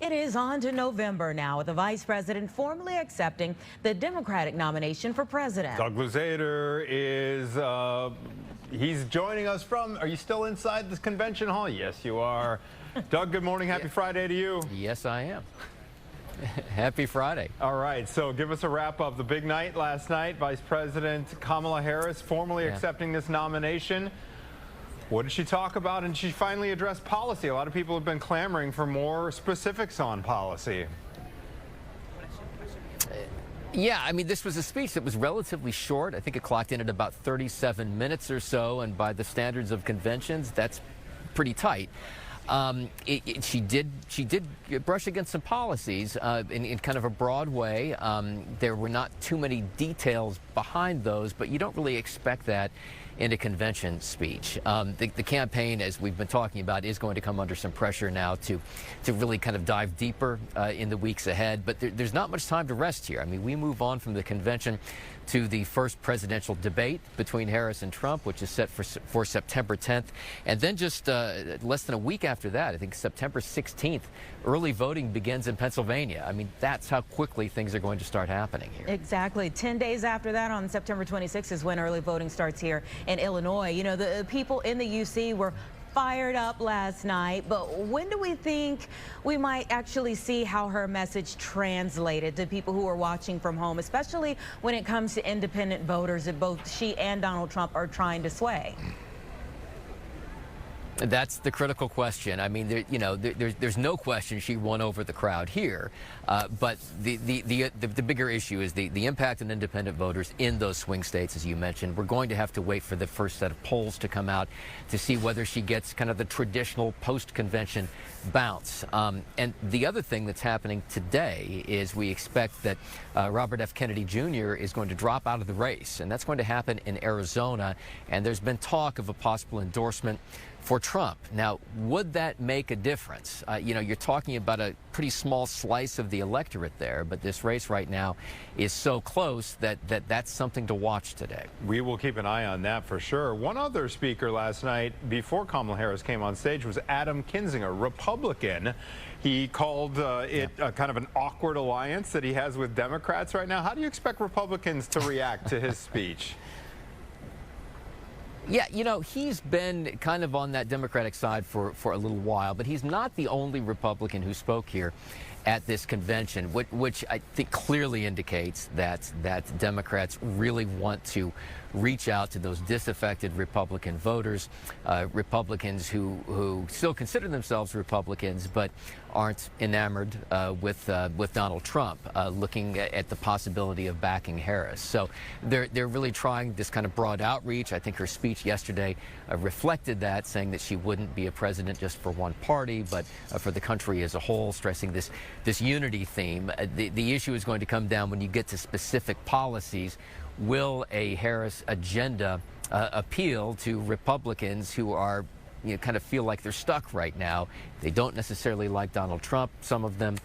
It is on to November now, with the vice president formally accepting the Democratic nomination for president. Doug Luzader is, he's joining us from, are you still inside this convention hall? Yes, you are. Doug, good morning. Happy Friday to you. Yes, I am. Happy Friday. All right, so give us a wrap of the big night last night. Vice President Kamala Harris formally accepting this nomination. What did she talk about? And she finally addressed policy. A lot of people have been clamoring for more specifics on policy. Yeah, I mean, this was a speech that was relatively short. I think it clocked in at about 37 minutes or so, and by the standards of conventions, that's pretty tight. She did brush against some policies in kind of a broad way. There were not too many details behind those, but you don't really expect that in a convention speech. The campaign, as we've been talking about, is going to come under some pressure now to really kind of dive deeper in the weeks ahead. But there's not much time to rest here. I mean, we move on from the convention to the first presidential debate between Harris and Trump, which is set for September 10th. And then just less than a week after that, I think September 16th, early voting begins in Pennsylvania. I mean, that's how quickly things are going to start happening here. Exactly. 10 days after that, on September 26th, is when early voting starts here in Illinois. You know, the people in the UC were fired up last night, but when do we think we might actually see how her message translated to people who are watching from home, especially when it comes to independent voters that both she and Donald Trump are trying to sway? That's the critical question. I mean, there's no question she won over the crowd here, but the bigger issue is the impact on independent voters in those swing states, as you mentioned. We're going to have to wait for the first set of polls to come out to see whether she gets kind of the traditional post-convention bounce. And the other thing that's happening today is we expect that Robert F. Kennedy Jr. is going to drop out of the race, and that's going to happen in Arizona. And there's been talk of a possible endorsement for Trump. Now, would that make a difference? You know, you're talking about a pretty small slice of the electorate there, but this race right now is so close that that's something to watch today. We will keep an eye on that for sure. One other speaker last night before Kamala Harris came on stage was Adam Kinzinger, Republican. He called it kind of an awkward alliance that he has with Democrats right now. How do you expect Republicans to react to his speech? Yeah, you know, he's been kind of on that Democratic side for a little while, but he's not the only Republican who spoke here at this convention, which I think clearly indicates that Democrats really want to reach out to those disaffected Republican voters, Republicans who still consider themselves Republicans but aren't enamored with Donald Trump, looking at the possibility of backing Harris. So they're really trying this kind of broad outreach. I think her speech yesterday reflected that, saying that she wouldn't be a president just for one party, but for the country as a whole, stressing this unity theme. The issue is going to come down when you get to specific policies. Will a Harris agenda appeal to Republicans who are, you know, kind of feel like they're stuck right now? They don't necessarily like Donald Trump, some of them,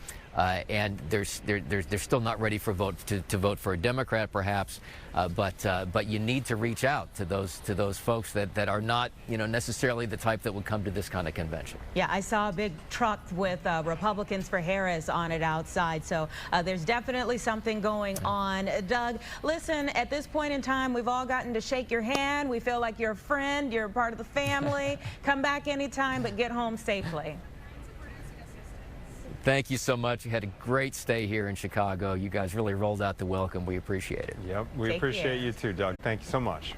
and they're still not ready for to vote for a Democrat, perhaps. But you need to reach out to those folks that are not, you know, necessarily the type that would come to this kind of convention. Yeah, I saw a big truck with Republicans for Harris on it outside, so there's definitely something going on. Doug, listen, at this point in time, we've all gotten to shake your hand. We feel like you're a friend, you're a part of the family. Come back anytime, but get home safely. Thank you so much. You had a great stay here in Chicago. You guys really rolled out the welcome. We appreciate it. Yep, we appreciate you too, Doug. Thank you so much.